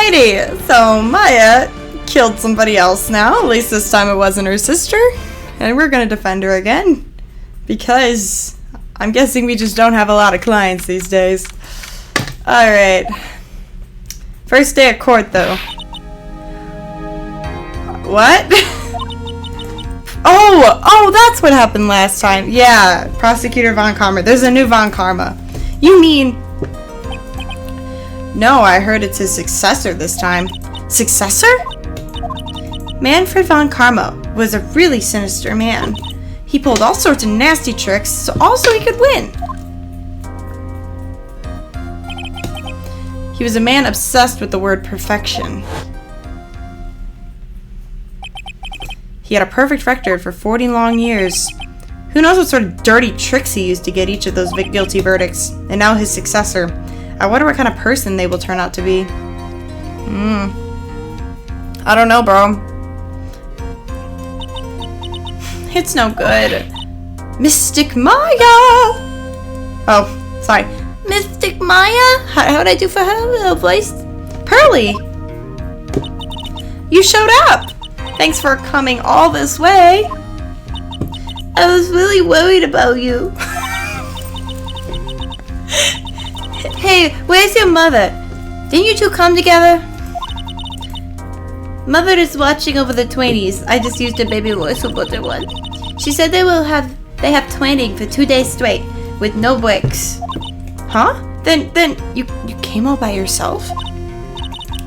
Alrighty, so Maya killed somebody else now. At least this time it wasn't her sister. And we're gonna defend her again. Because I'm guessing we just don't have a lot of clients these days. Alright. First day at court, though. What? Oh, that's what happened last time. Yeah, Prosecutor Von Karma. There's a new Von Karma. You mean... No, I heard it's his successor this time. Successor? Manfred Von Karma was a really sinister man. He pulled all sorts of nasty tricks, so also he could win. He was a man obsessed with the word perfection. He had a perfect record for 40 long years. Who knows what sort of dirty tricks he used to get each of those guilty verdicts. And now his successor. I wonder what kind of person they will turn out to be. I don't know, bro. It's no good. Mystic Maya! Oh, sorry. Mystic Maya? How'd I do for her voice? Pearly! You showed up! Thanks for coming all this way. I was really worried about you. Hey, where's your mother? Didn't you two come together? Mother is watching over the Twainies. I just used a baby voice for butter one. She said they have twaining for 2 days straight with no breaks. Huh? Then you came all by yourself?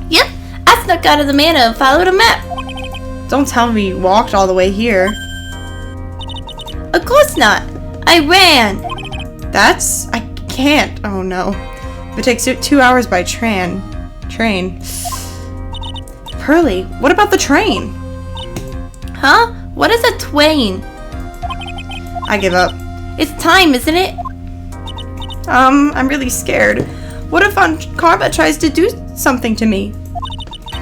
Yep. I snuck out of the manor and followed a map. Don't tell me you walked all the way here. Of course not. I ran. I can't. Oh no. It takes 2 hours by train. Pearly, what about the train? Huh? What is a twain? I give up. It's time, isn't it? I'm really scared. What if Von Karma tries to do something to me?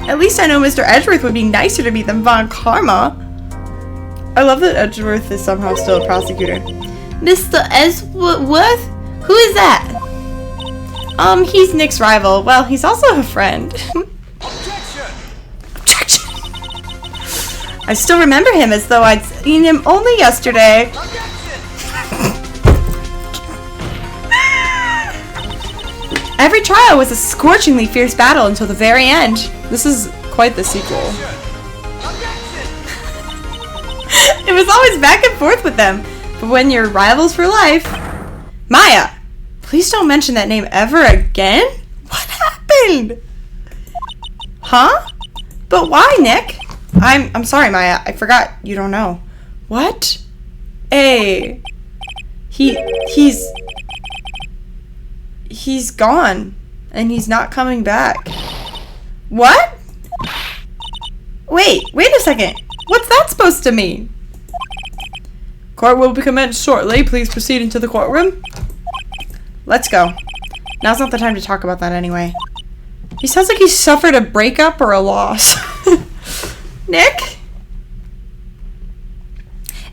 At least I know Mr. Edgeworth would be nicer to me than Von Karma. I love that Edgeworth is somehow still a prosecutor. Mr. Edgeworth? Who is that? He's Nick's rival. Well, he's also a friend. Objection! I still remember him as though I'd seen him only yesterday. Every trial was a scorchingly fierce battle until the very end. This is quite the sequel. It was always back and forth with them, but when you're rivals for life... Maya! Please don't mention that name ever again? What happened? Huh? But why, Nick? I'm sorry, Maya. I forgot you don't know. What? Hey. He's gone. And he's not coming back. What? Wait a second. What's that supposed to mean? Court will be commenced shortly. Please proceed into the courtroom. Let's go. Now's not the time to talk about that anyway. He sounds like he suffered a breakup or a loss. Nick?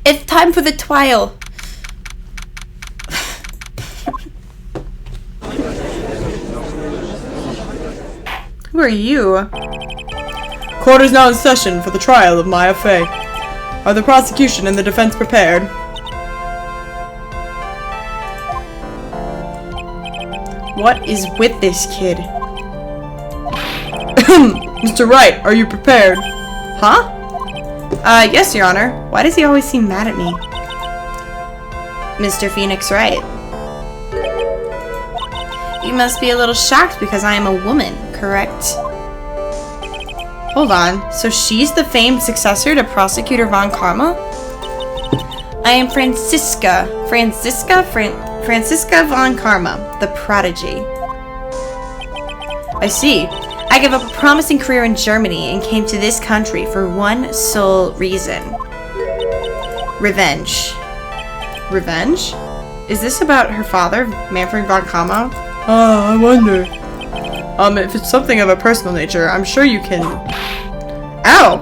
It's time for the trial. Who are you? Court is now in session for the trial of Maya Fey. Are the prosecution and the defense prepared? What is with this kid? Mr. Wright, are you prepared? Huh? Yes, Your Honor. Why does he always seem mad at me? Mr. Phoenix Wright. You must be a little shocked because I am a woman, correct? Hold on. So she's the famed successor to Prosecutor Von Karma? I am Franziska Von Karma, the prodigy. I see. I gave up a promising career in Germany and came to this country for one sole reason. Revenge. Revenge? Is this about her father, Manfred Von Karma? I wonder. If it's something of a personal nature, I'm sure you can... Ow!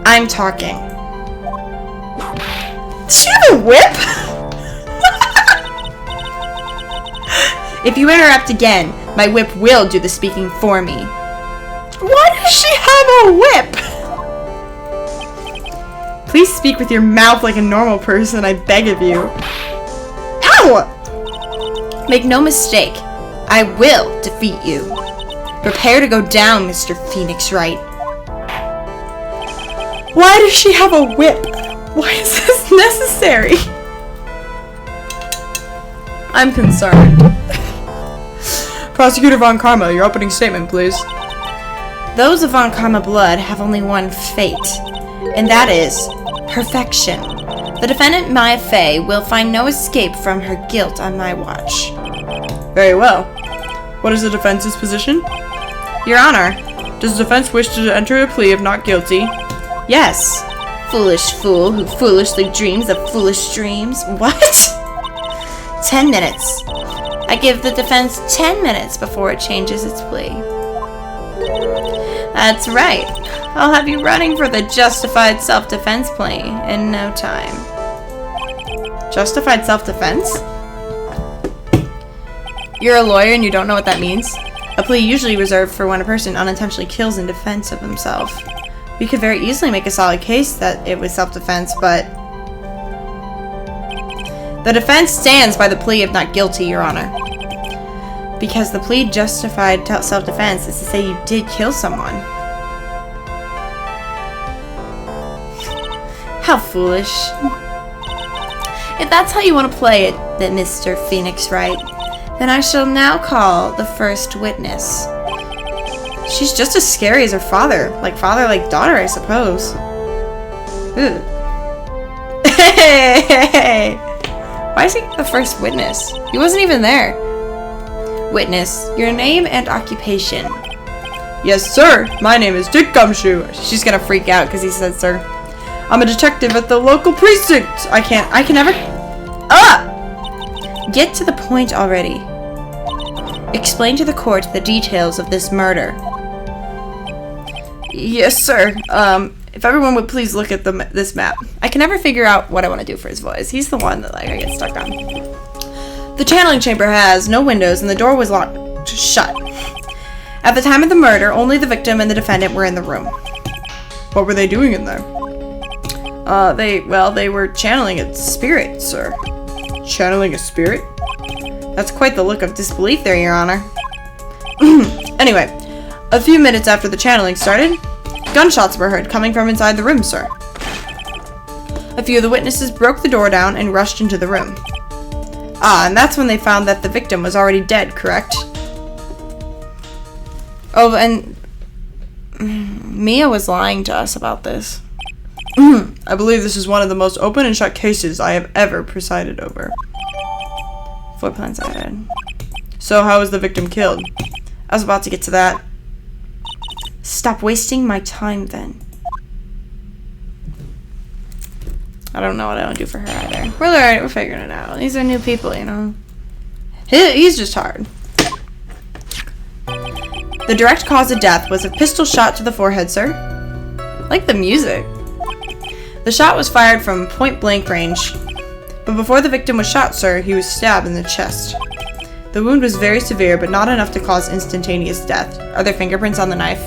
I'm talking. Does she have a whip? If you interrupt again, my whip will do the speaking for me. Why does she have a whip? Please speak with your mouth like a normal person, I beg of you. Ow! Make no mistake, I will defeat you. Prepare to go down, Mr. Phoenix Wright. Why does she have a whip? Why is this necessary? I'm concerned. Prosecutor Von Karma, your opening statement, please. Those of Von Karma blood have only one fate, and that is perfection. The defendant, Maya Fey, will find no escape from her guilt on my watch. Very well. What is the defense's position? Your Honor, does the defense wish to enter a plea of not guilty? Yes. Foolish fool who foolishly dreams of foolish dreams. What? 10 minutes. I give the defense 10 minutes before it changes its plea. That's right. I'll have you running for the justified self-defense plea in no time. Justified self-defense? You're a lawyer and you don't know what that means? A plea usually reserved for when a person unintentionally kills in defense of himself. We could very easily make a solid case that it was self-defense, but... The defense stands by the plea of not guilty, Your Honor. Because the plea justified self-defense is to say you did kill someone. How foolish. If that's how you want to play it, then Mr. Phoenix Wright, then I shall now call the first witness. She's just as scary as her father. Like father, like daughter, I suppose. Ooh. Hey! Why is he the first witness? He wasn't even there. Witness, your name and occupation. Yes, sir. My name is Dick Gumshoe. She's gonna freak out because he said sir. I'm a detective at the local precinct. I can never... Ah! Get to the point already. Explain to the court the details of this murder. Yes, sir. If everyone would please look at this map. I can never figure out what I want to do for his voice. He's the one that I get stuck on. The channeling chamber has no windows and the door was locked shut. At the time of the murder, only the victim and the defendant were in the room. What were they doing in there? They were channeling a spirit, sir. Channeling a spirit? That's quite the look of disbelief there, Your Honor. Anyway, a few minutes after the channeling started, gunshots were heard coming from inside the room, sir. A few of the witnesses broke the door down and rushed into the room. Ah, and that's when they found that the victim was already dead, correct? Oh, and Mia was lying to us about this. I believe this is one of the most open and shut cases I have ever presided over. Floor plans added. So, how was the victim killed? I was about to get to that. Stop wasting my time, then. I don't know what I would do for her either. We're figuring it out. These are new people, you know. He's just hard. The direct cause of death was a pistol shot to the forehead, sir. I like the music. The shot was fired from point-blank range. But before the victim was shot, sir, he was stabbed in the chest. The wound was very severe, but not enough to cause instantaneous death. Are there fingerprints on the knife?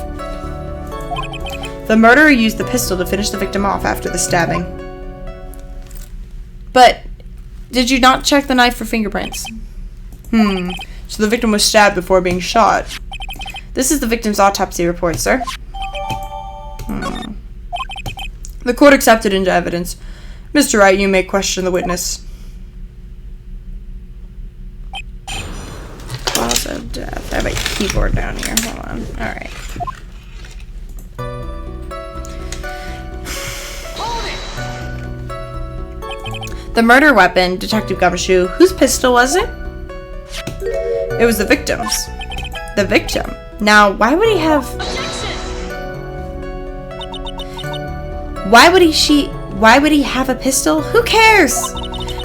The murderer used the pistol to finish the victim off after the stabbing. But did you not check the knife for fingerprints? So the victim was stabbed before being shot. This is the victim's autopsy report, sir. The court accepted into evidence. Mr. Wright, you may question the witness. Cause of death. I have a keyboard down here. Hold on. Alright. The murder weapon, Detective Gumshoe. Whose pistol was it? It was the victim's. The victim. Now, why would he have... Why would he have a pistol? Who cares?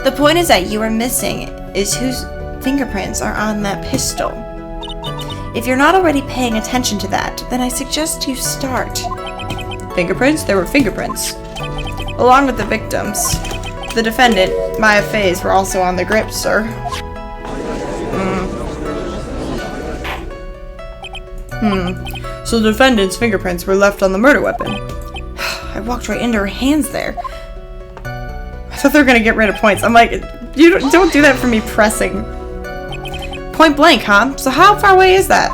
The point is that you are missing is whose fingerprints are on that pistol. If you're not already paying attention to that, then I suggest you start. Fingerprints? There were fingerprints. Along with the victims. The defendant, Maya Fey's, were also on the grip, sir. so the defendant's fingerprints were left on the murder weapon. I walked right into her hands there. I thought they were gonna get rid of points. I'm like, you don't do that for me pressing. Point blank, huh? So how far away is that?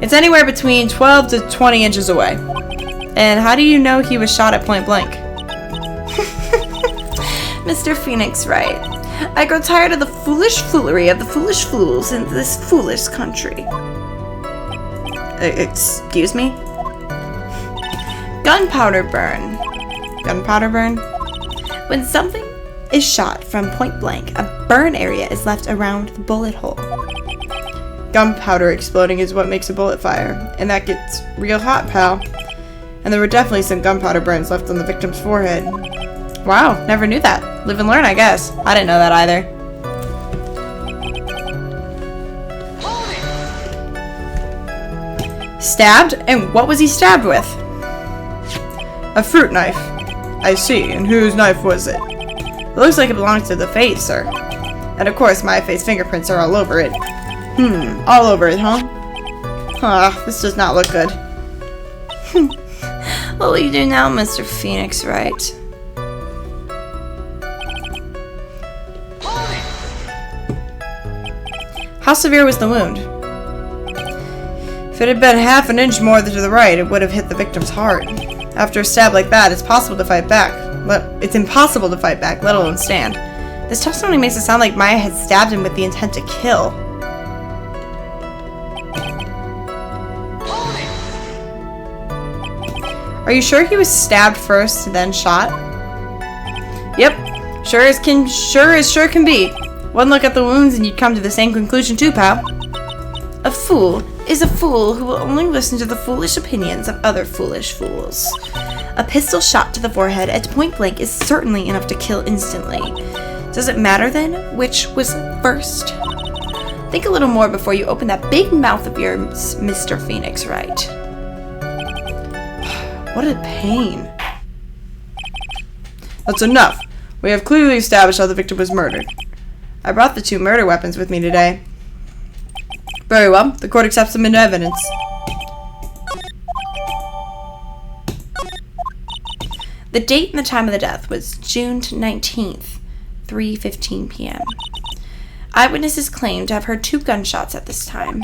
It's anywhere between 12 to 20 inches away. And how do you know he was shot at point blank? Mr. Phoenix, right. I grow tired of the foolish foolery of the foolish fools in this foolish country. Excuse me? Gunpowder burn. Gunpowder burn? When something is shot from point blank, a burn area is left around the bullet hole. Gunpowder exploding is what makes a bullet fire, and that gets real hot, pal. And there were definitely some gunpowder burns left on the victim's forehead. Wow, never knew that. Live and learn, I guess. I didn't know that either. Stabbed? And what was he stabbed with? A fruit knife. I see. And whose knife was it? It looks like it belongs to the face, sir. And of course, my face fingerprints are all over it. All over it, huh? This does not look good. What will you do now, Mr. Phoenix, right? How severe was the wound? If it had been half an inch more to the right, it would have hit the victim's heart. After a stab like that, it's possible to fight back. It's impossible to fight back, let alone stand. This testimony makes it sound like Maya had stabbed him with the intent to kill. Are you sure he was stabbed first, then shot? Yep, sure as sure can be. One look at the wounds and you'd come to the same conclusion too, pal. A fool is a fool who will only listen to the foolish opinions of other foolish fools. A pistol shot to the forehead at point blank is certainly enough to kill instantly. Does it matter then which was first? Think a little more before you open that big mouth of yours, Mr. Phoenix, right? What a pain. That's enough. We have clearly established how the victim was murdered. I brought the two murder weapons with me today. Very well. The court accepts them into evidence. The date and the time of the death was June 19th, 3:15 p.m. Eyewitnesses claim to have heard 2 gunshots at this time.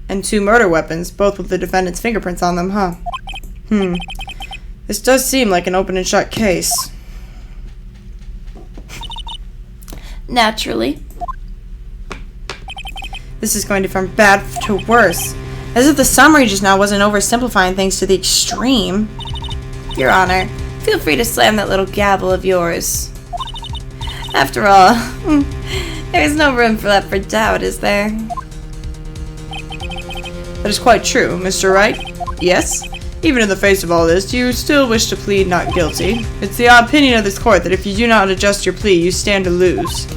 And 2 murder weapons, both with the defendant's fingerprints on them, huh? This does seem like an open and shut case. Naturally. This is going from bad to worse. As if the summary just now wasn't oversimplifying things to the extreme. Your Honor, feel free to slam that little gavel of yours. After all, there's no room left for doubt, is there? That is quite true, Mr. Wright. Yes? Even in the face of all this, do you still wish to plead not guilty? It's the opinion of this court that if you do not adjust your plea, you stand to lose.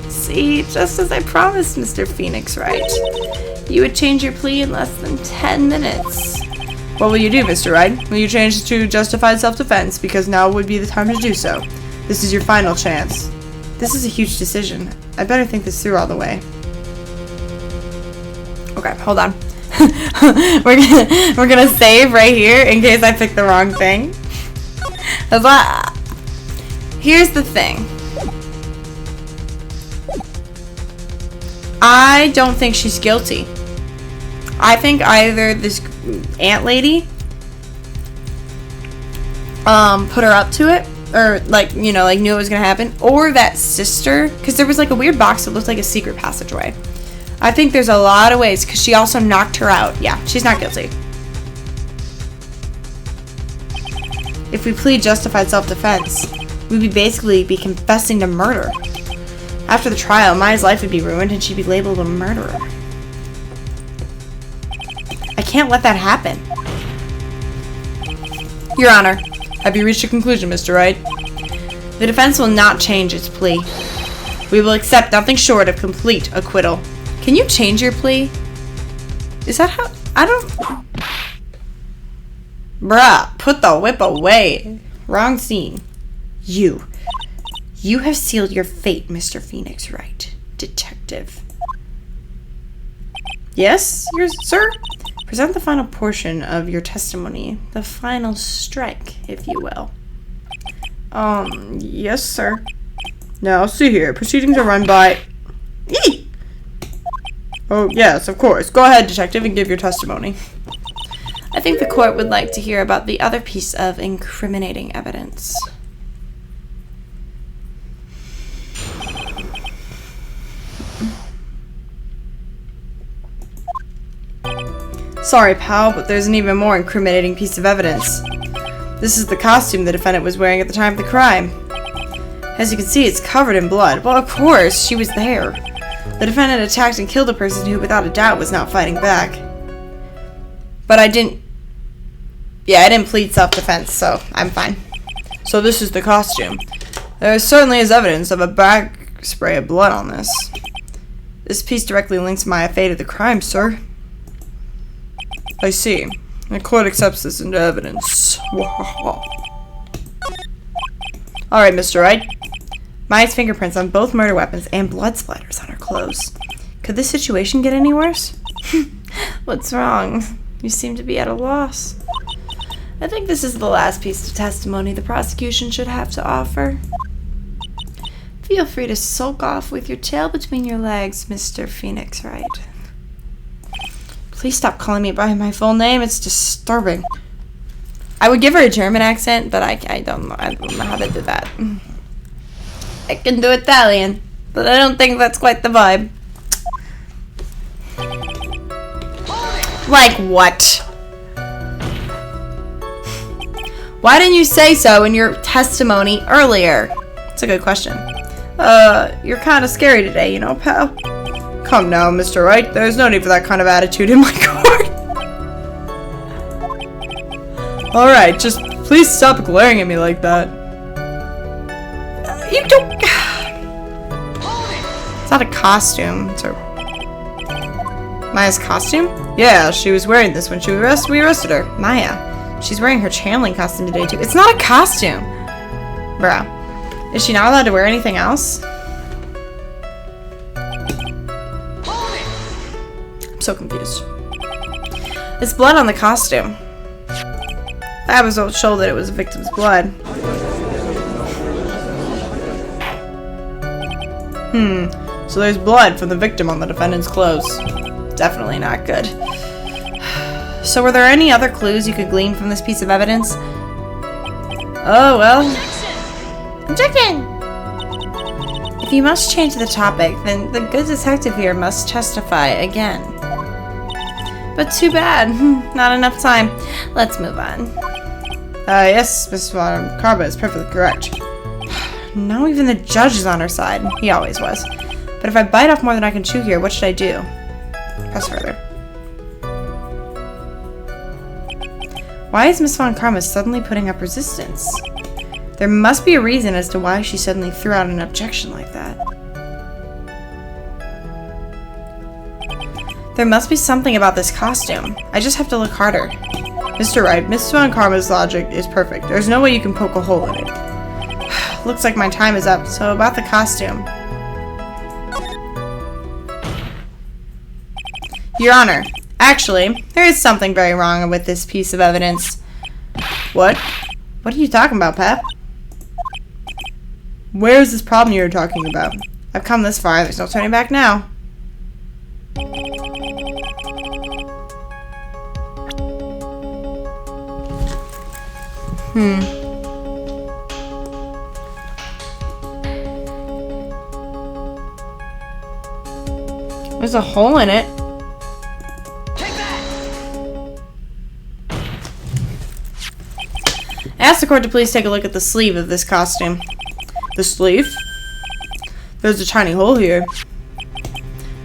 See, just as I promised, Mr. Phoenix, right? You would change your plea in less than 10 minutes. What will you do, Mr. Wright? Will you change to justified self-defense? Because now would be the time to do so. This is your final chance. This is a huge decision. I better think this through all the way. Okay, hold on. we're gonna save right here in case I pick the wrong thing. Here's the thing. I don't think she's guilty. I think either this ant lady put her up to it, or like, you know, like knew it was gonna happen, or that sister, because there was like a weird box that looked like a secret passageway. I think there's a lot of ways, because she also knocked her out. Yeah, she's not guilty. If we plead justified self-defense, we'd basically be confessing to murder. After the trial, Maya's life would be ruined and she'd be labeled a murderer. I can't let that happen. Your Honor, have you reached a conclusion, Mr. Wright? The defense will not change its plea. We will accept nothing short of complete acquittal. Can you change your plea? Is that how... I don't... Bruh, put the whip away. Wrong scene. You have sealed your fate, Mr. Phoenix Wright, detective. Yes, sir? Present the final portion of your testimony. The final strike, if you will. Yes, sir. Now, see here. Proceedings are run by... Eee! Oh, yes, of course. Go ahead, detective, and give your testimony. I think the court would like to hear about the other piece of incriminating evidence. Sorry, pal, but there's an even more incriminating piece of evidence. This is the costume the defendant was wearing at the time of the crime. As you can see, it's covered in blood. Well, of course, she was there. The defendant attacked and killed a person who, without a doubt, was not fighting back. But I didn't plead self-defense, so I'm fine. So this is the costume. There certainly is evidence of a back spray of blood on this. This piece directly links my fate to the crime, sir. I see. The court accepts this into evidence. Alright, Mr. Wright. Maya's fingerprints on both murder weapons and blood splatters on her clothes. Could this situation get any worse? What's wrong? You seem to be at a loss. I think this is the last piece of testimony the prosecution should have to offer. Feel free to sulk off with your tail between your legs, Mr. Phoenix Wright. Please stop calling me by my full name. It's disturbing. I would give her a German accent, but I don't know. I don't know how to do that. I can do Italian, but I don't think that's quite the vibe. Like what? Why didn't you say so in your testimony earlier? It's a good question. You're kind of scary today, you know, pal. Come now, Mr. Wright. There's no need for that kind of attitude in my court. Alright, just please stop glaring at me like that. You don't... It's not a costume. It's her... Maya's costume? Yeah, she was wearing this when we arrested her. Maya. She's wearing her channeling costume today, too. It's not a costume! Bruh. Is she not allowed to wear anything else? I'm so confused. There's blood on the costume. That was to show that it was a victim's blood. So there's blood from the victim on the defendant's clothes. Definitely not good. So were there any other clues you could glean from this piece of evidence? Oh, well. Objection! If you must change the topic, then the good detective here must testify again. But too bad. Not enough time. Let's move on. Yes, Miss Von Karma is perfectly correct. Now even the judge is on her side. He always was. But if I bite off more than I can chew here, what should I do? Press further. Why is Miss Von Karma suddenly putting up resistance? There must be a reason as to why she suddenly threw out an objection like that. There must be something about this costume. I just have to look harder. Mr. Wright, Miss Von Karma's logic is perfect. There's no way you can poke a hole in it. Looks like my time is up, so about the costume. Your Honor, actually, there is something very wrong with this piece of evidence. What? What are you talking about, Pep? Where is this problem you're talking about? I've come this far, there's no turning back now. There's a hole in it. Ask the court to please take a look at the sleeve of this costume. The sleeve? There's a tiny hole here.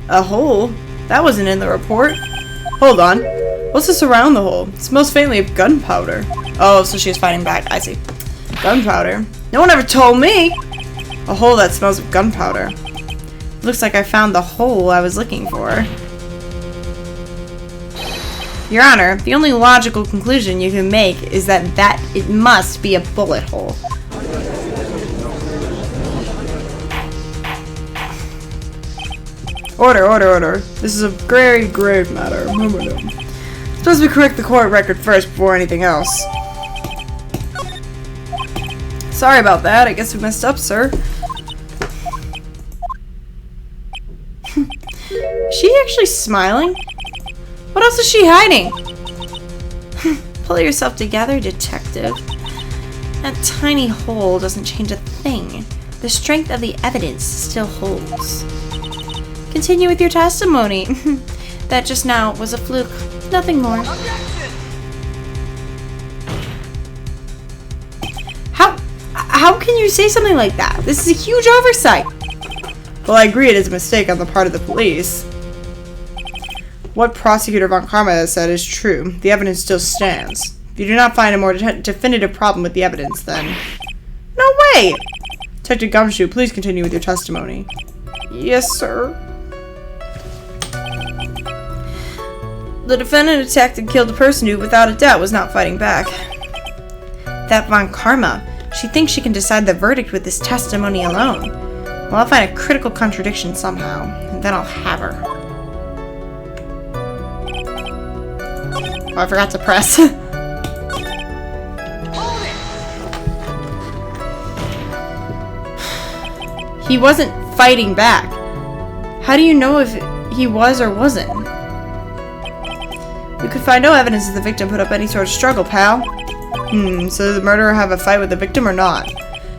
A hole? That wasn't in the report. Hold on. What's this around the hole? It smells faintly of gunpowder. Oh, so she was fighting back. I see. Gunpowder? No one ever told me! A hole that smells of gunpowder. Looks like I found the hole I was looking for. Your Honor, the only logical conclusion you can make is that it must be a bullet hole. Order, order, order. This is a very grave matter. Suppose we correct the court record first before anything else. Sorry about that. I guess we messed up, sir. Is she actually smiling? What else is she hiding? Pull yourself together, detective. That tiny hole doesn't change a thing. The strength of the evidence still holds. Continue with your testimony. That just now was a fluke. Nothing more. How can you say something like that? This is a huge oversight. Well, I agree it is a mistake on the part of the police. What Prosecutor Von Karma has said is true. The evidence still stands. If you do not find a more definitive problem with the evidence, then... No way! Detective Gumshoe, please continue with your testimony. Yes, sir. The defendant attacked and killed a person who, without a doubt, was not fighting back. That Von Karma, she thinks she can decide the verdict with this testimony alone. Well, I'll find a critical contradiction somehow, and then I'll have her. Oh, I forgot to press. He wasn't fighting back. How do you know if he was or wasn't? We could find no evidence that the victim put up any sort of struggle, pal. So did the murderer have a fight with the victim or not?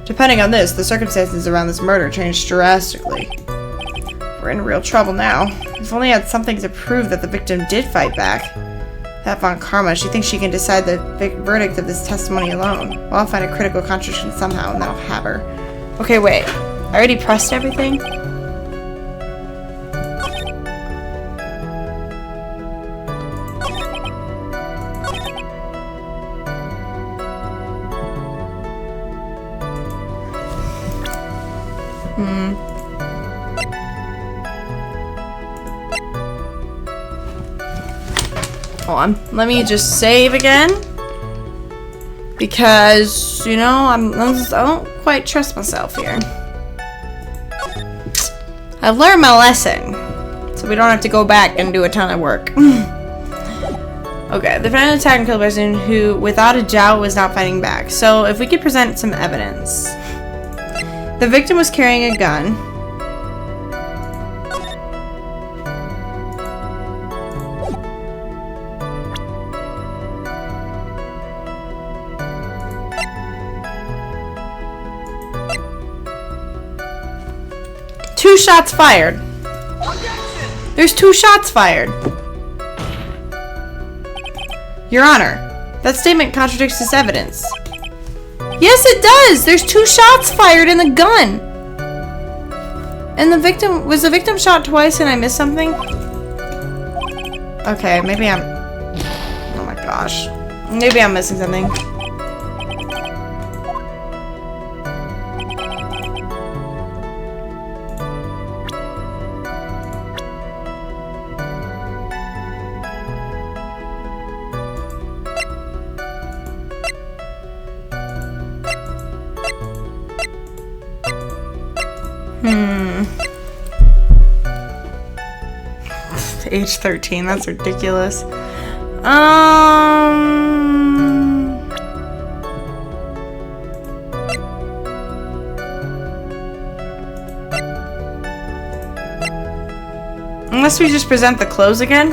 Depending on this, the circumstances around this murder changed drastically. We're in real trouble now. We've only had something to prove that the victim did fight back. That Von Karma, she thinks she can decide the verdict of this testimony alone. Well, I'll find a critical contradiction somehow, and then I'll have her. Okay, wait. I already pressed everything? Hold on. Let me just save again. Because, you know, I don't quite trust myself here. I've learned my lesson. So we don't have to go back and do a ton of work. Okay, the defendant attacked and killed a person who, without a doubt, was not fighting back. So if we could present some evidence. The victim was carrying a gun. Two shots fired. There's 2 shots fired. Your Honor, that statement contradicts this evidence. Yes, it does! There's 2 shots fired in the gun! And the victim... Was the victim shot twice and I missed something? Okay, maybe I'm... Oh my gosh. Maybe I'm missing something. Age 13, that's ridiculous. Unless we just present the clothes again?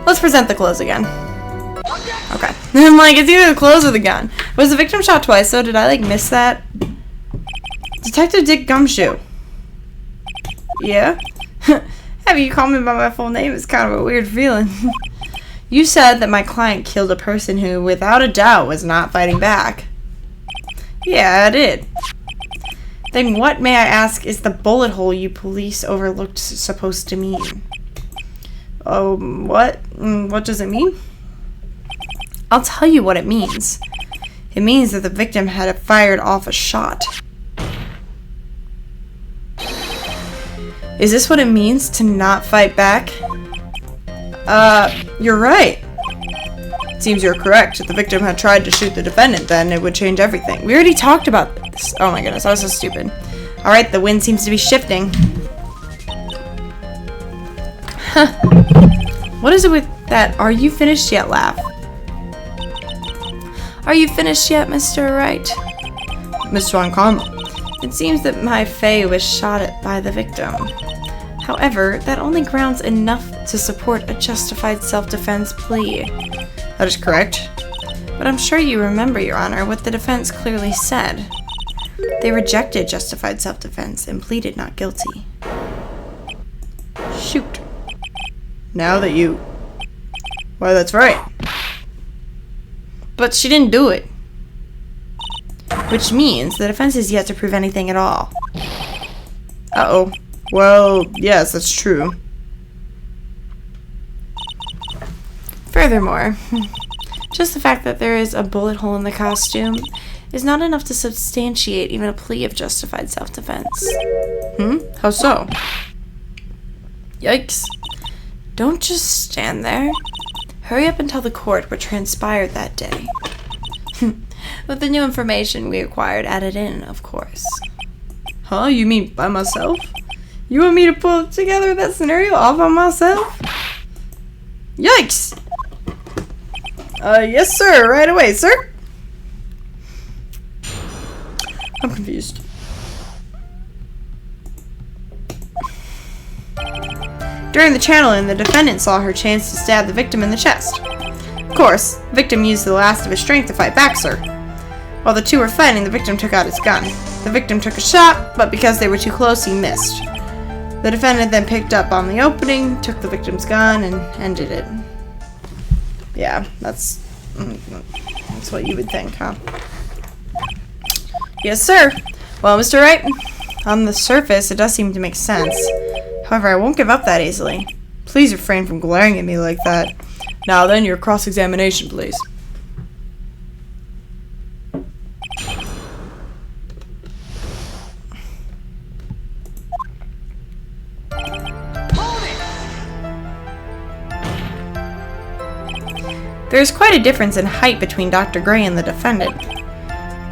Let's present the clothes again. Okay. I'm like, it's either the clothes or the gun. Was the victim shot twice, so did I, like, miss that? Detective Dick Gumshoe. Yeah? Having you call me by my full name is kind of a weird feeling. You said that my client killed a person who, without a doubt, was not fighting back. Yeah, I did. Then what, may I ask, is the bullet hole you police overlooked supposed to mean? Oh, what? What does it mean? I'll tell you what it means. It means that the victim had fired off a shot. Is this what it means to not fight back? You're right. Seems you're correct. If the victim had tried to shoot the defendant, then it would change everything. We already talked about this. Oh my goodness, that was so stupid. Alright, the wind seems to be shifting. Huh. What is it with... That "are you finished yet" laugh. Are you finished yet, Mr. Wright? Mr. Ankama. It seems that my Faye was shot at by the victim. However, that only grounds enough to support a justified self-defense plea. That is correct. But I'm sure you remember, Your Honor, what the defense clearly said. They rejected justified self-defense and pleaded not guilty. Shoot. Now that you... Why, that's right. But she didn't do it. Which means the defense is yet to prove anything at all. Uh-oh. Well, yes, that's true. Furthermore, just the fact that there is a bullet hole in the costume is not enough to substantiate even a plea of justified self-defense. How so? Yikes. Don't just stand there. Hurry up and tell the court what transpired that day. With the new information we acquired added in, of course. Huh? You mean by myself? You want me to pull together that scenario all by myself? Yikes! Yes sir, right away, sir. I'm confused. During the channeling, the defendant saw her chance to stab the victim in the chest. Of course, the victim used the last of his strength to fight back, sir. While the two were fighting, the victim took out his gun. The victim took a shot, but because they were too close, he missed. The defendant then picked up on the opening, took the victim's gun, and ended it. Yeah, that's what you would think, huh? Yes, sir. Well, Mr. Wright, on the surface, it does seem to make sense. However, I won't give up that easily. Please refrain from glaring at me like that. Now then, your cross-examination, please. There is quite a difference in height between Dr. Gray and the defendant.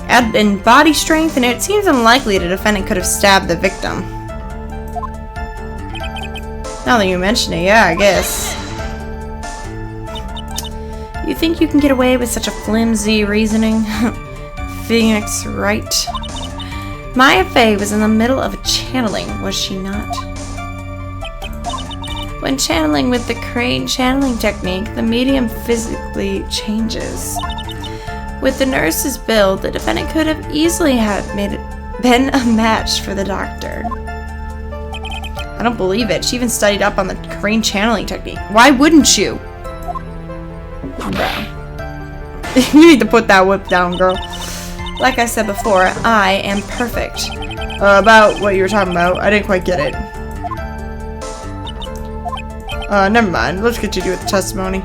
Add in body strength, and it seems unlikely the defendant could have stabbed the victim. Now that you mention it, yeah, I guess. You think you can get away with such a flimsy reasoning? Phoenix Wright. Maya Fey was in the middle of a channeling, was she not? When channeling with the crane channeling technique, the medium physically changes. With the nurse's build, the defendant could have easily been a match for the doctor. I don't believe it. She even studied up on the crane channeling technique. Why wouldn't you? Bro. You need to put that whip down, girl. Like I said before, I am perfect. About what you were talking about, I didn't quite get it. Never mind. Let's continue with the testimony.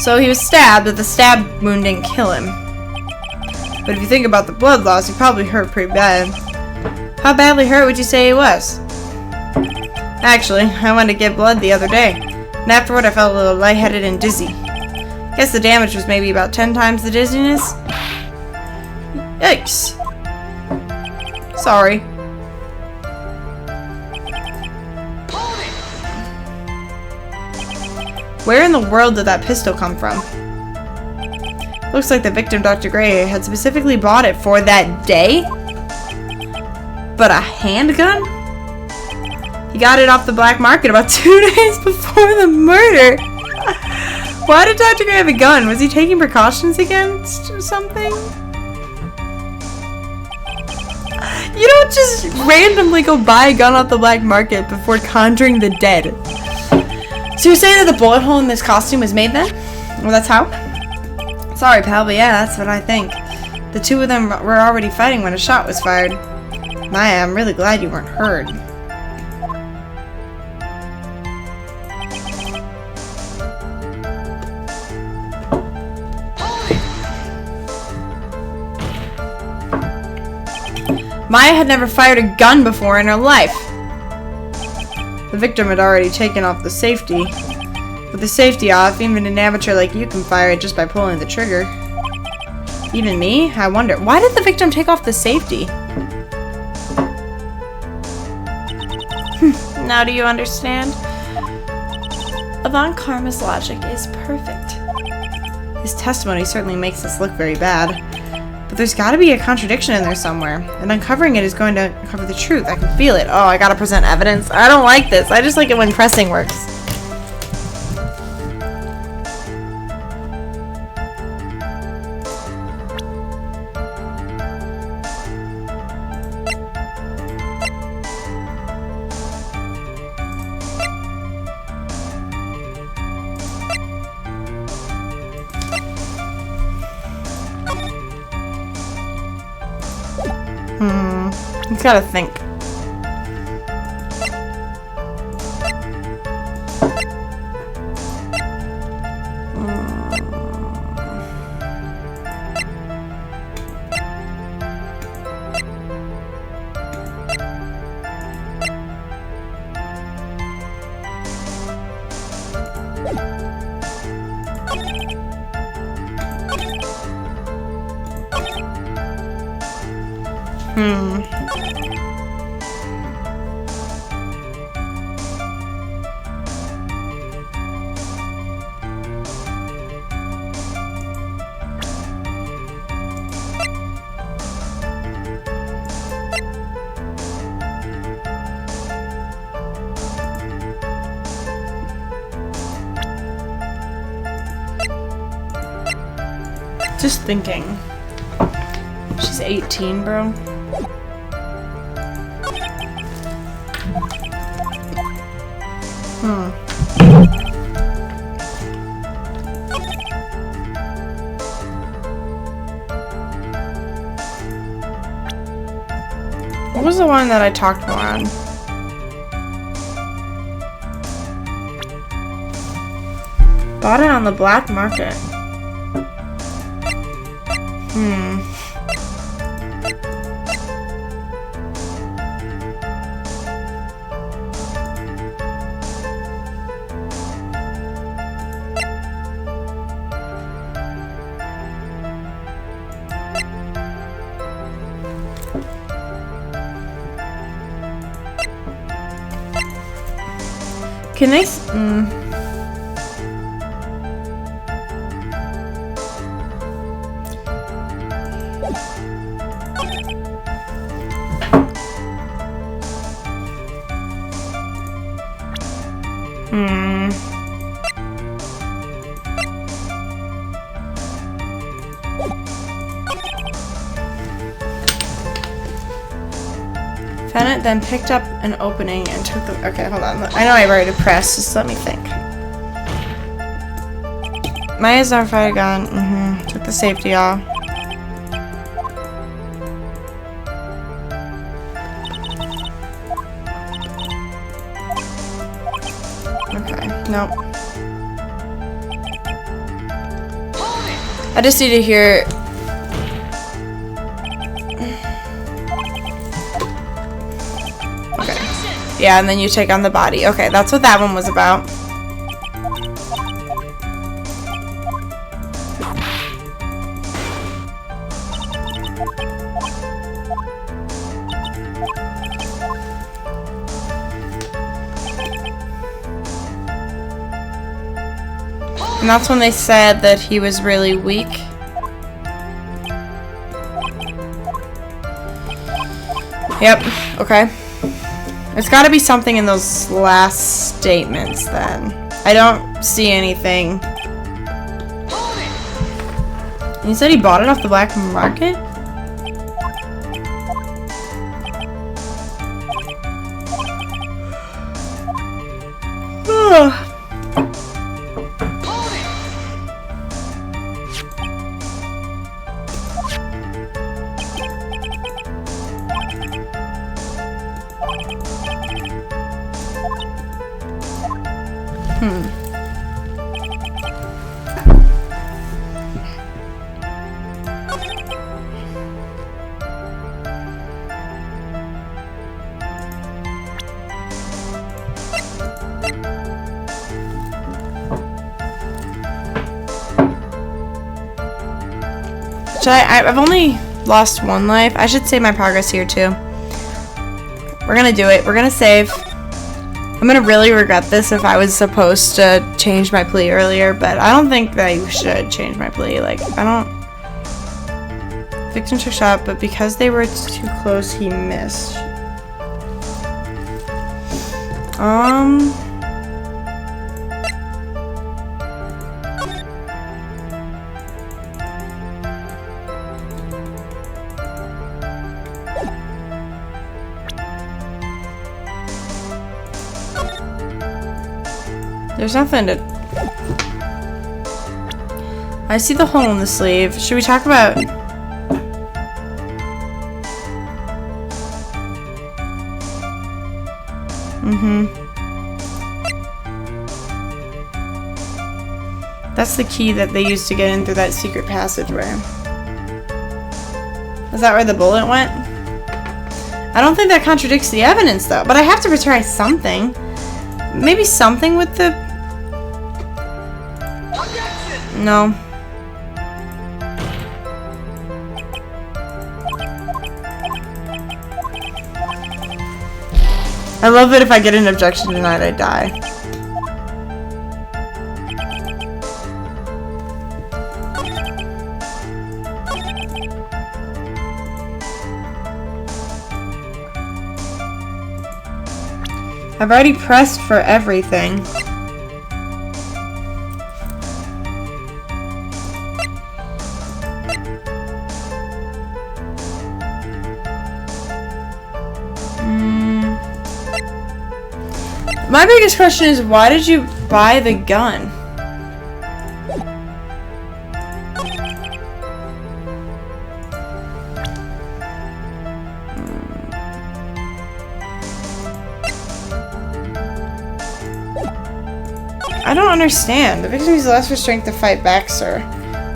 So he was stabbed, but the stab wound didn't kill him. But if you think about the blood loss, he probably hurt pretty bad. How badly hurt would you say he was? Actually, I went to get blood the other day, and afterward I felt a little lightheaded and dizzy. Guess the damage was maybe about 10 times the dizziness. Yikes. Sorry. Where in the world did that pistol come from? Looks like the victim, Dr. Gray, had specifically bought it for that day? But a handgun? He got it off the black market about 2 days before the murder. Why did Dr. Gray have a gun? Was he taking precautions against something? You don't just randomly go buy a gun off the black market before conjuring the dead. So you're saying that the bullet hole in this costume was made then? Well, that's how? Sorry, pal, but yeah, that's what I think. The two of them were already fighting when a shot was fired. Maya, I'm really glad you weren't hurt. Maya had never fired a gun before in her life. The victim had already taken off the safety. With the safety off, even an amateur like you can fire it just by pulling the trigger. Even me? I wonder, why did the victim take off the safety? Now do you understand? Avant Karma's logic is perfect. His testimony certainly makes this look very bad. But there's gotta be a contradiction in there somewhere. And uncovering it is going to uncover the truth. I can feel it. Oh, I gotta present evidence. I don't like this. I just like it when pressing works. He's gotta think. Just thinking. She's 18, bro. What was the one that I talked more on? Bought it on the black market. Can they? Then picked up an opening and took the. Okay, hold on. I know I've already pressed. Just let me think. Maya's our fire gun. Took the safety off. Okay. Nope. I just need to hear. Yeah, and then you take on the body. Okay, that's what that one was about. And that's when they said that he was really weak. Yep, okay. There's got to be something in those last statements, then. I don't see anything. And you said he bought it off the black market? I've only lost one life. I should save my progress here too. We're gonna do it. We're gonna save. I'm gonna really regret this if I was supposed to change my plea earlier, but I don't think that you should change my plea. Like, I don't... Victim took shot, but because they were too close, he missed. There's nothing to... I see the hole in the sleeve. Should we talk about... That's the key that they used to get in through that secret passageway. Is that where the bullet went? I don't think that contradicts the evidence, though. But I have to retry something. Maybe something with the... No. I love it if I get an objection denied, I die. I've already pressed for everything. My biggest question is, why did you buy the gun? I don't understand. The victim used less for strength to fight back, sir.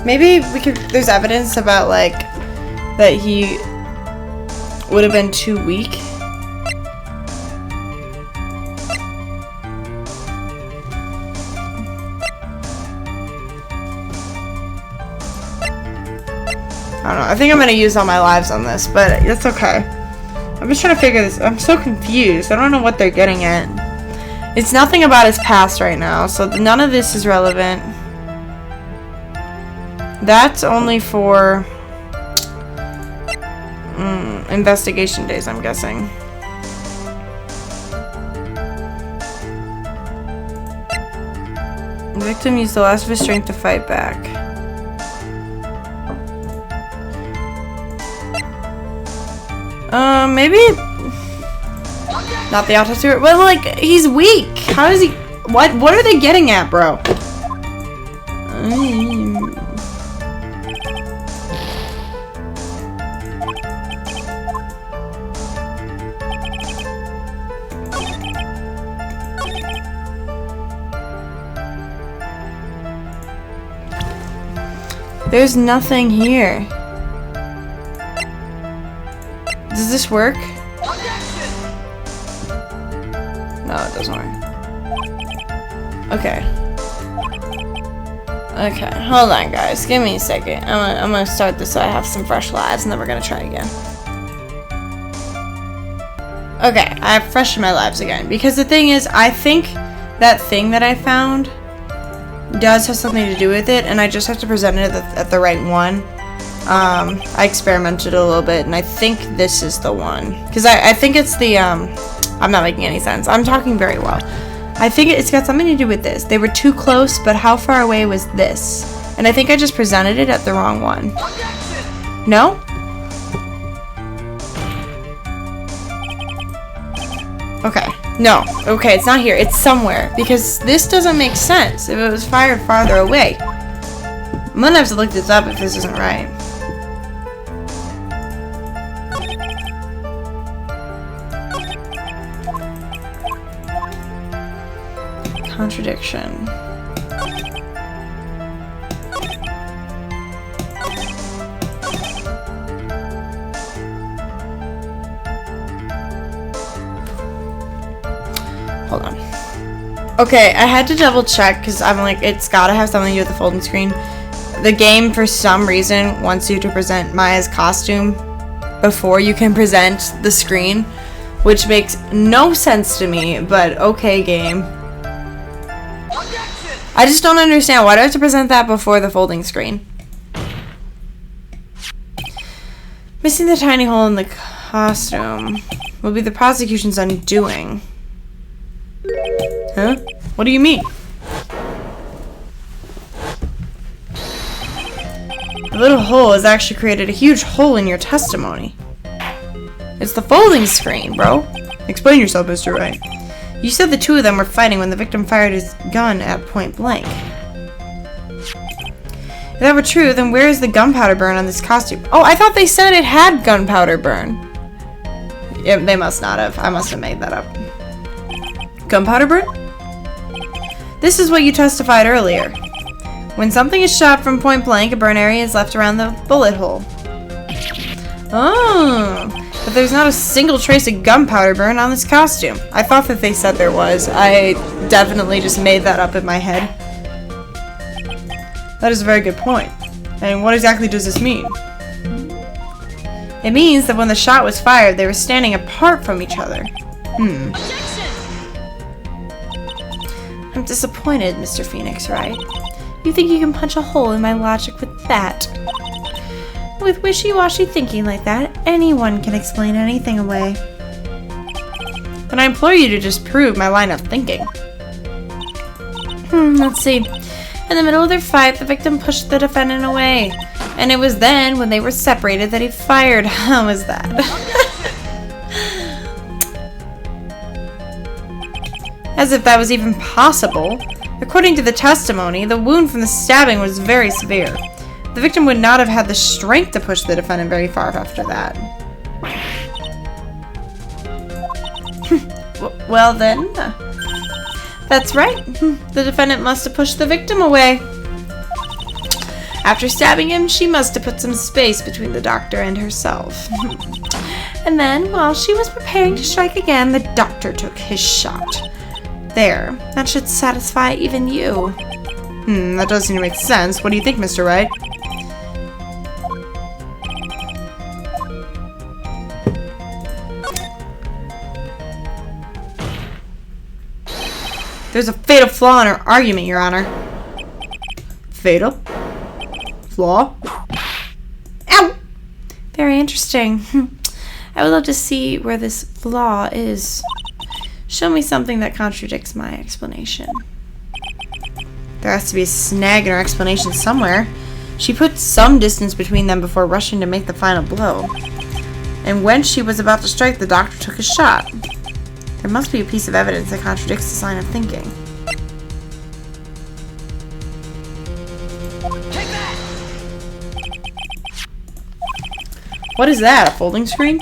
Maybe we could... There's evidence about, like, that he would have been too weak. I don't know. I think I'm gonna use all my lives on this, but it's okay. I'm just trying to figure this. I'm so confused. I don't know what they're getting at. It's nothing about his past right now, so none of this is relevant. That's only for investigation days, I'm guessing. The victim used the last of his strength to fight back. Maybe not the autopsy. Well, like, he's weak. How is he? What are they getting at, bro? There's nothing here. Does this work? No, it doesn't work. Okay. Okay, hold on, guys. Give me a second. I'm gonna start this so I have some fresh lives, and then we're gonna try again. Okay, I have freshened my lives again. Because the thing is, I think that thing that I found does have something to do with it, and I just have to present it at the right one. I experimented a little bit, and I think this is the one. Because I think it's the, I'm not making any sense. I'm talking very well. I think it's got something to do with this. They were too close, but how far away was this? And I think I just presented it at the wrong one. No? Okay. No. Okay, it's not here. It's somewhere. Because this doesn't make sense if it was fired farther away. I'm gonna have to look this up if this isn't right. Contradiction. Hold on. Okay, I had to double check because I'm like, it's gotta have something to do with the folding screen. The game, for some reason, wants you to present Maya's costume before you can present the screen. which makes no sense to me, but okay, game. I just don't understand. Why do I have to present that before the folding screen? Missing the tiny hole in the costume will be the prosecution's undoing. Huh? What do you mean? The little hole has actually created a huge hole in your testimony. It's the folding screen, bro. Explain yourself, Mr. Wright. You said the two of them were fighting when the victim fired his gun at point blank. If that were true, then where is the gunpowder burn on this costume? Oh, I thought they said it had gunpowder burn. Yeah, they must not have. I must have made that up. Gunpowder burn? This is what you testified earlier. When something is shot from point blank, a burn area is left around the bullet hole. Oh, but there's not a single trace of gunpowder burn on this costume. I thought that they said there was. I definitely just made that up in my head. That is a very good point. And what exactly does this mean? It means that when the shot was fired, they were standing apart from each other. I'm disappointed, Mr. Phoenix Wright. You think you can punch a hole in my logic with that? With wishy-washy thinking like that, anyone can explain anything away. But I implore you to just prove my line of thinking. Let's see. In the middle of their fight, the victim pushed the defendant away. And it was then, when they were separated, that he fired. How was that? As if that was even possible. According to the testimony, the wound from the stabbing was very severe. The victim would not have had the strength to push the defendant very far after that. Well then, that's right. The defendant must have pushed the victim away. After stabbing him, she must have put some space between the doctor and herself. And then, while she was preparing to strike again, the doctor took his shot. There, that should satisfy even you. That does seem to make sense. What do you think, Mr. Wright? There's a fatal flaw in her argument, Your Honor. Fatal? Flaw? Ow! Very interesting. I would love to see where this flaw is. Show me something that contradicts my explanation. There has to be a snag in her explanation somewhere. She put some distance between them before rushing to make the final blow. And when she was about to strike, the doctor took a shot. There must be a piece of evidence that contradicts this line of thinking. Take that! What is that? A folding screen?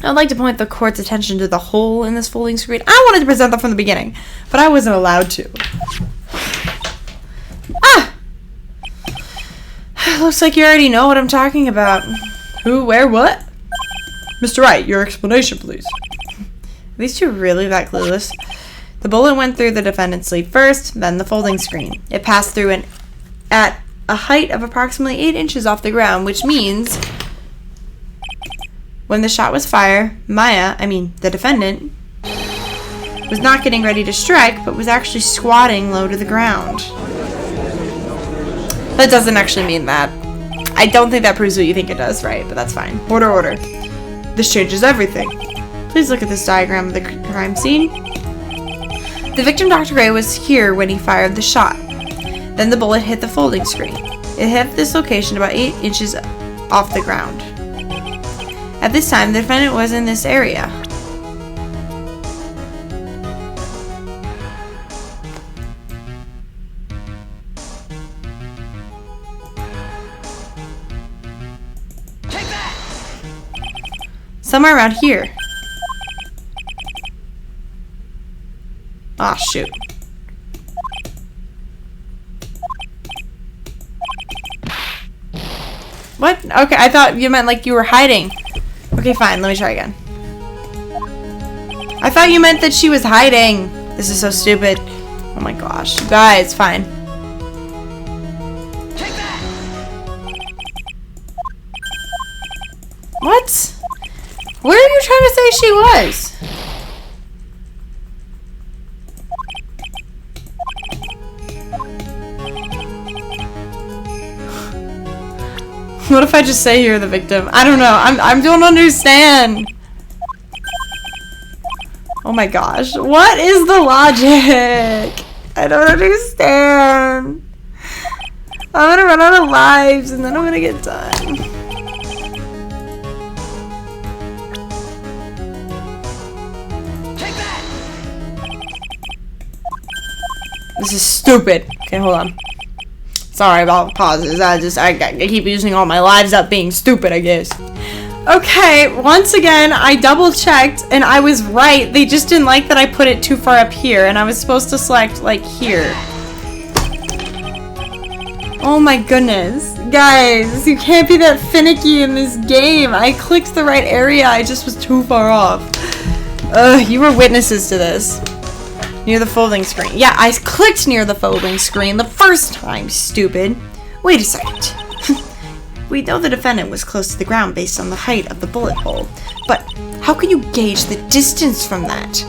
I'd like to point the court's attention to the hole in this folding screen. I wanted to present that from the beginning, but I wasn't allowed to. Ah! Looks like you already know what I'm talking about. Who, where, what? Mr. Wright, your explanation, please. Are these two really that clueless? The bullet went through the defendant's sleeve first, then the folding screen. It passed through at a height of approximately 8 inches off the ground, which means when the shot was fired, the defendant, was not getting ready to strike, but was actually squatting low to the ground. That doesn't actually mean that. I don't think that proves what you think it does, right? But that's fine. Order, order. This changes everything. Please look at this diagram of the crime scene. The victim, Dr. Gray, was here when he fired the shot. Then the bullet hit the folding screen. It hit this location about 8 inches off the ground. At this time, the defendant was in this area. Take that! Somewhere around here. Ah, shoot. What? Okay, I thought you meant like you were hiding. Okay, fine. Let me try again. I thought you meant that she was hiding. This is so stupid. Oh my gosh. Guys, fine. Take that! What? Where are you trying to say she was? What if I just say you're the victim? I don't know. I don't understand. Oh my gosh. What is the logic? I don't understand. I'm gonna run out of lives and then I'm gonna get done. Take that! This is stupid. Okay, hold on. Sorry about pauses. I keep using all my lives up being stupid, I guess. Okay, once again, I double checked and I was right. They just didn't like that I put it too far up here and I was supposed to select like here. Oh my goodness. Guys, you can't be that finicky in this game. I clicked the right area, I just was too far off. You were witnesses to this. Near the folding screen. Yeah, I clicked near the folding screen the first time, stupid. Wait a second. We know the defendant was close to the ground based on the height of the bullet hole, but how can you gauge the distance from that?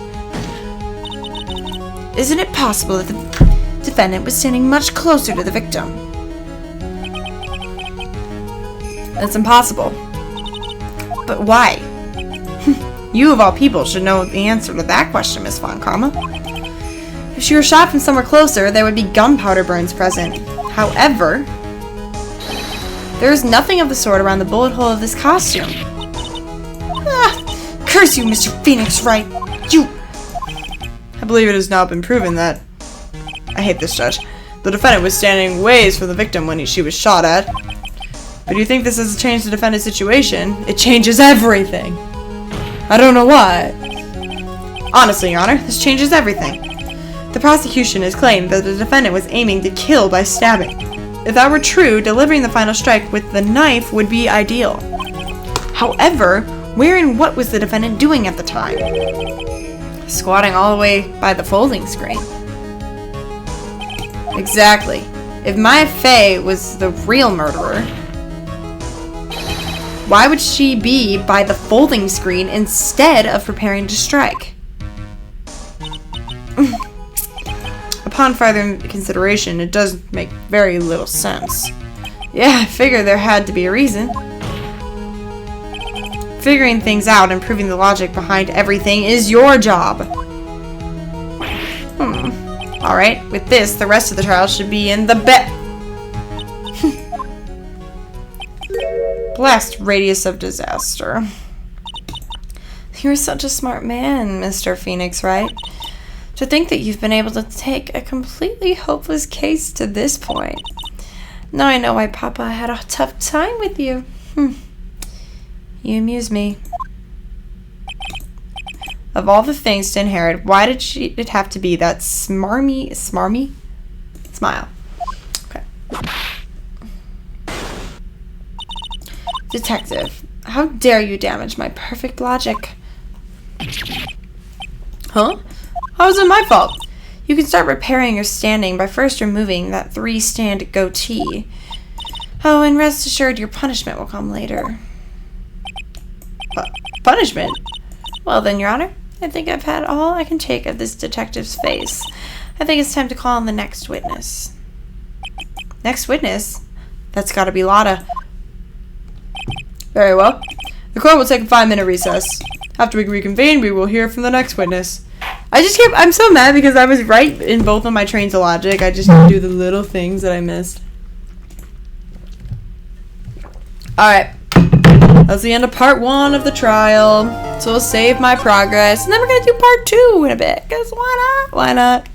Isn't it possible that the defendant was standing much closer to the victim? That's impossible. But why? You of all people should know the answer to that question, Miss Von Karma. If she were shot from somewhere closer, there would be gunpowder burns present. However, there is nothing of the sort around the bullet hole of this costume. Ah, curse you, Mr. Phoenix Wright! You! I believe it has now been proven that... I hate this judge. The defendant was standing ways from the victim when she was shot at. But do you think this has changed the defendant's situation? It changes everything! I don't know why. Honestly, Your Honor, this changes everything. The prosecution has claimed that the defendant was aiming to kill by stabbing. If that were true, delivering the final strike with the knife would be ideal. However, where and what was the defendant doing at the time? Squatting all the way by the folding screen. Exactly. If Maya Fey was the real murderer, why would she be by the folding screen instead of preparing to strike? Upon further consideration, it does make very little sense. Yeah, I figured there had to be a reason. Figuring things out and proving the logic behind everything is your job. Alright, with this, the rest of the trial should be in the blast radius of disaster. You're such a smart man, Mr. Phoenix, right? To think that you've been able to take a completely hopeless case to this point. Now I know why Papa had a tough time with you. You amuse me. Of all the things to inherit, why did it have to be that smarmy smile? Okay. Detective, how dare you damage my perfect logic? Huh? How is it my fault? You can start repairing your standing by first removing that 3-stand goatee. Oh, and rest assured your punishment will come later. Punishment? Well then, Your Honor, I think I've had all I can take of this detective's face. I think it's time to call on the next witness. Next witness? That's gotta be Lotta. Very well. The court will take a 5-minute recess. After we reconvene, we will hear from the next witness. I'm so mad because I was right in both of my trains of logic. I just didn't do the little things that I missed. Alright. That's the end of part 1 of the trial. So we'll save my progress. And then we're going to do part 2 in a bit. Because why not? Why not?